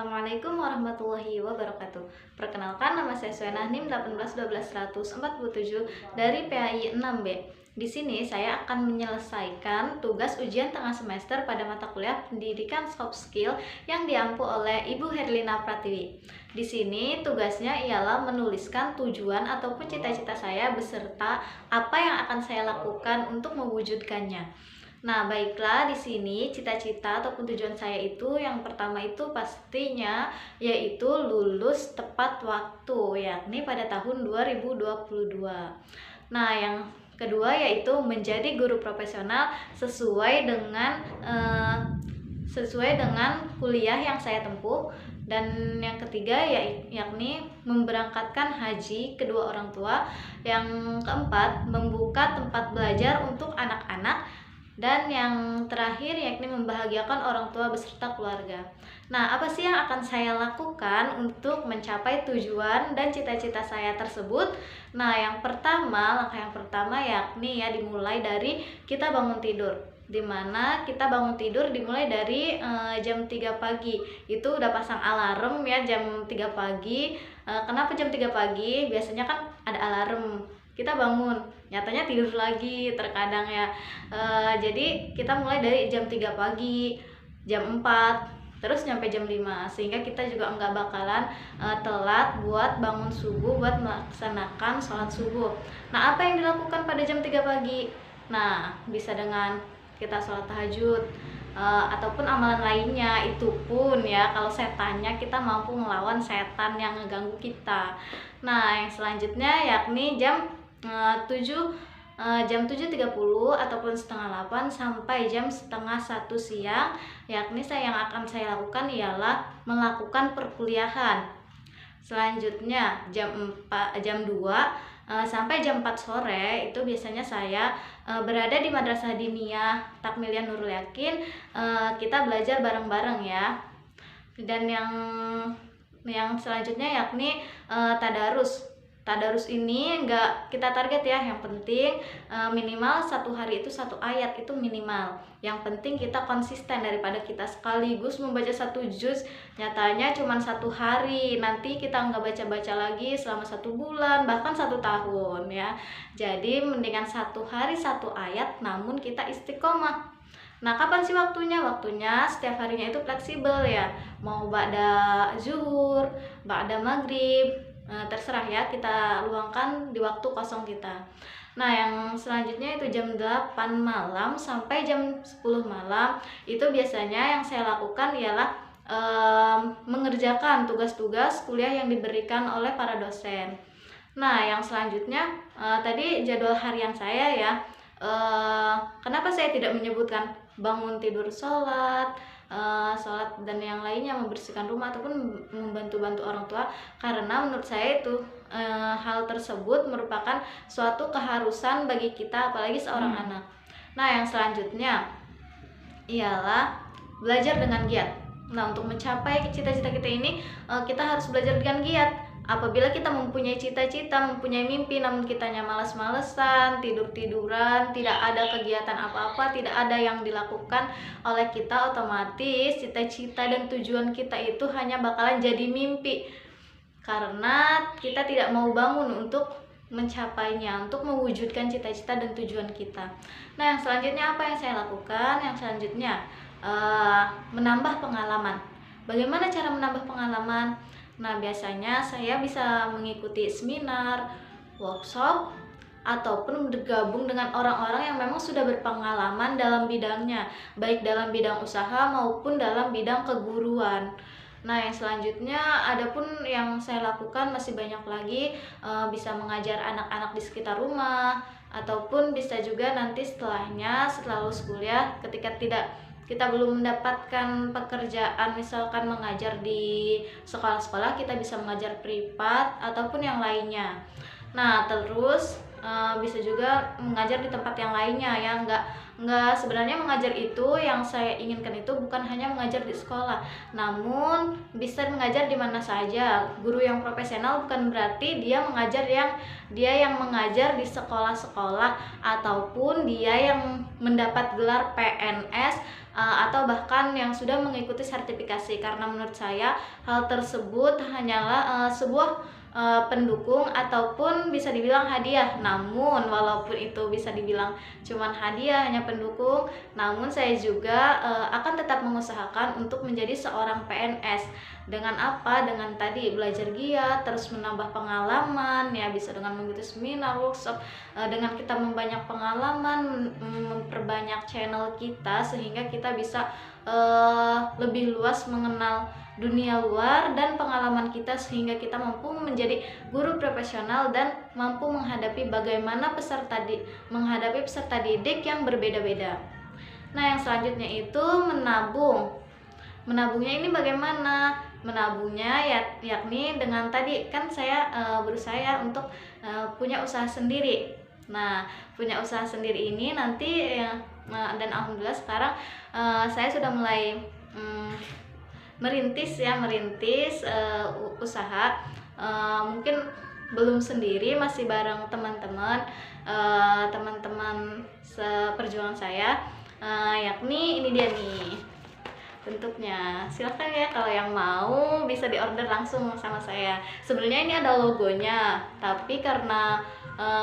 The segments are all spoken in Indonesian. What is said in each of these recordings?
Assalamualaikum warahmatullahi wabarakatuh. Perkenalkan, nama saya Suena NIM 1812147 dari PAI 6B. Di sini saya akan menyelesaikan tugas ujian tengah semester pada mata kuliah Pendidikan Soft Skill yang diampu oleh Ibu Herlina Pratiwi. Di sini tugasnya ialah menuliskan tujuan ataupun cita-cita saya beserta apa yang akan saya lakukan untuk mewujudkannya. Nah, baiklah, di sini cita-cita ataupun tujuan saya itu yang pertama itu pastinya yaitu lulus tepat waktu, yakni pada tahun 2022. Nah, yang kedua yaitu menjadi guru profesional sesuai dengan kuliah yang saya tempuh. Dan yang ketiga yakni memberangkatkan haji kedua orang tua. Yang keempat, membuka tempat belajar untuk anak-anak. Dan yang terakhir yakni membahagiakan orang tua beserta keluarga. Nah, apa sih yang akan saya lakukan untuk mencapai tujuan dan cita-cita saya tersebut? Nah, langkah yang pertama yakni dimulai dari kita bangun tidur. Dimana kita bangun tidur dimulai dari jam 3 pagi. Itu udah pasang alarm jam 3 pagi. Kenapa jam 3 pagi? Biasanya kan ada alarm, kita bangun, nyatanya tidur lagi terkadang jadi kita mulai dari jam 3 pagi, jam 4, terus nyampe jam 5, sehingga kita juga nggak bakalan telat buat bangun subuh, buat melaksanakan sholat subuh. Nah, apa yang dilakukan pada jam 3 pagi? Nah, bisa dengan kita sholat tahajud, ataupun amalan lainnya. Itu pun kalau setannya kita mampu melawan setan yang ngeganggu kita. Nah, yang selanjutnya yakni jam 7.30 ataupun setengah 8 sampai jam setengah 1 siang, yakni yang akan saya lakukan ialah melakukan perkuliahan. Selanjutnya jam 2 sampai jam 4 sore itu biasanya saya berada di Madrasah Diniyah Takmiliyah Nurul Yakin. Kita belajar bareng-bareng ya. Dan yang selanjutnya yakni tadarus. Tadarus ini enggak kita target yang penting minimal satu hari itu 1 ayat, itu minimal. Yang penting kita konsisten, daripada kita sekaligus membaca 1 juz, nyatanya cuma 1 hari, nanti kita nggak baca-baca lagi selama 1 bulan, bahkan 1 tahun Jadi mendingan 1 hari 1 ayat, namun kita istiqomah. Nah, kapan sih waktunya? Waktunya setiap harinya itu fleksibel mau ba'da zuhur, ba'da maghrib, terserah kita luangkan di waktu kosong kita. Nah, yang selanjutnya itu jam 8 malam sampai jam 10 malam itu biasanya yang saya lakukan ialah mengerjakan tugas-tugas kuliah yang diberikan oleh para dosen. Nah, yang selanjutnya tadi jadwal harian saya kenapa saya tidak menyebutkan bangun tidur, sholat dan yang lainnya, membersihkan rumah ataupun membantu-bantu orang tua, karena menurut saya itu hal tersebut merupakan suatu keharusan bagi kita, apalagi seorang anak. Nah, yang selanjutnya ialah belajar dengan giat. Nah, untuk mencapai cita-cita kita ini kita harus belajar dengan giat. Apabila kita mempunyai cita-cita, mempunyai mimpi, namun kitanya malas-malesan, tidur-tiduran, tidak ada kegiatan apa-apa, tidak ada yang dilakukan oleh kita, otomatis cita-cita dan tujuan kita itu hanya bakalan jadi mimpi, karena kita tidak mau bangun untuk mencapainya, untuk mewujudkan cita-cita dan tujuan kita. Nah, yang selanjutnya apa yang saya lakukan? Yang selanjutnya menambah pengalaman. Bagaimana cara menambah pengalaman? Nah, biasanya saya bisa mengikuti seminar, workshop, ataupun bergabung dengan orang-orang yang memang sudah berpengalaman dalam bidangnya, baik dalam bidang usaha maupun dalam bidang keguruan. Nah, yang selanjutnya adapun yang saya lakukan masih banyak lagi, bisa mengajar anak-anak di sekitar rumah, ataupun bisa juga nanti setelah lulus kuliah, ketika kita belum mendapatkan pekerjaan, misalkan mengajar di sekolah-sekolah, kita bisa mengajar privat ataupun yang lainnya. Nah, terus bisa juga mengajar di tempat yang lainnya Enggak, sebenarnya mengajar itu yang saya inginkan itu bukan hanya mengajar di sekolah, namun bisa mengajar di mana saja. Guru yang profesional bukan berarti dia yang mengajar di sekolah-sekolah ataupun dia yang mendapat gelar PNS atau bahkan yang sudah mengikuti sertifikasi, karena menurut saya hal tersebut hanyalah sebuah pendukung ataupun bisa dibilang hadiah. Namun walaupun itu bisa dibilang cuman hadiah, hanya pendukung, namun saya juga akan tetap mengusahakan untuk menjadi seorang PNS. Dengan apa? Dengan tadi belajar giat, terus menambah pengalaman ya, bisa dengan mengikuti seminar, workshop, dengan kita membanyak pengalaman, memperbanyak channel kita sehingga kita bisa lebih luas mengenal dunia luar dan pengalaman kita, sehingga kita mampu menjadi guru profesional dan mampu menghadapi peserta didik yang berbeda-beda. Nah, yang selanjutnya itu menabung. Menabungnya ini bagaimana? Menabungnya yakni dengan tadi kan saya berusaha untuk punya usaha sendiri. Nah, punya usaha sendiri ini nanti dan alhamdulillah sekarang saya sudah mulai merintis usaha, mungkin belum sendiri, masih bareng teman-teman seperjuangan saya, yakni ini dia nih bentuknya. Silahkan ya, kalau yang mau bisa diorder langsung sama saya. Sebenarnya ini ada logonya, tapi karena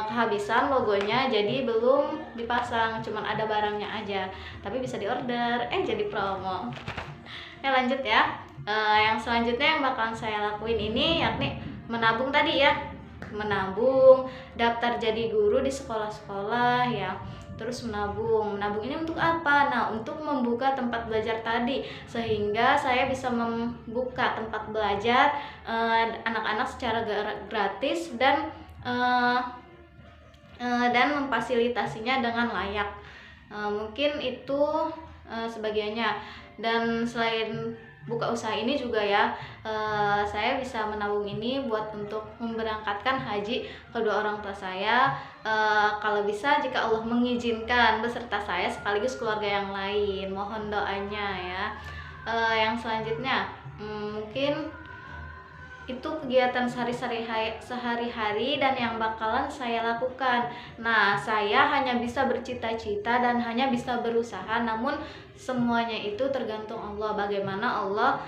kehabisan logonya jadi belum dipasang, cuman ada barangnya aja, tapi bisa diorder. Jadi promo. Lanjut ya. Yang selanjutnya yang bakalan saya lakuin ini yakni menabung tadi ya. Menabung, daftar jadi guru di sekolah-sekolah ya. Terus menabung ini untuk apa? Nah, untuk membuka tempat belajar tadi, sehingga saya bisa membuka tempat belajar anak-anak secara gratis dan memfasilitasinya dengan layak. Mungkin itu sebagiannya. Dan selain buka usaha ini juga ya, saya bisa menabung ini buat untuk memberangkatkan haji kedua orang tua saya, kalau bisa jika Allah mengizinkan, beserta saya sekaligus keluarga yang lain. Mohon doanya ya. Yang selanjutnya mungkin itu kegiatan sehari-hari dan yang bakalan saya lakukan. Nah, saya hanya bisa bercita-cita dan hanya bisa berusaha, namun semuanya itu tergantung Allah. Bagaimana Allah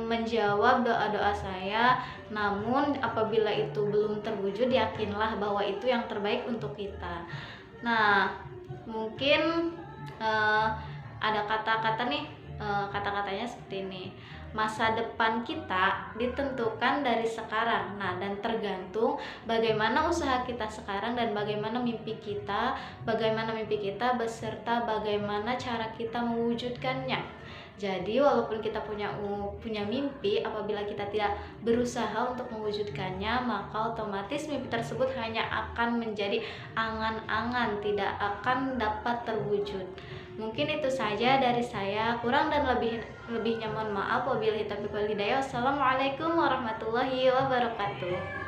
menjawab doa-doa saya. Namun apabila itu belum terwujud, yakinlah bahwa itu yang terbaik untuk kita. Nah, mungkin ada kata-kata nih, kata-katanya seperti ini. Masa depan kita ditentukan dari sekarang. Nah, dan tergantung bagaimana usaha kita sekarang dan bagaimana mimpi kita beserta bagaimana cara kita mewujudkannya. Jadi walaupun kita punya mimpi, apabila kita tidak berusaha untuk mewujudkannya, maka otomatis mimpi tersebut hanya akan menjadi angan-angan, tidak akan dapat terwujud. Mungkin itu saja dari saya, kurang dan lebihnya mohon maaf. Wabillahi taufiq wal hidayah. Wassalamualaikum warahmatullahi wabarakatuh.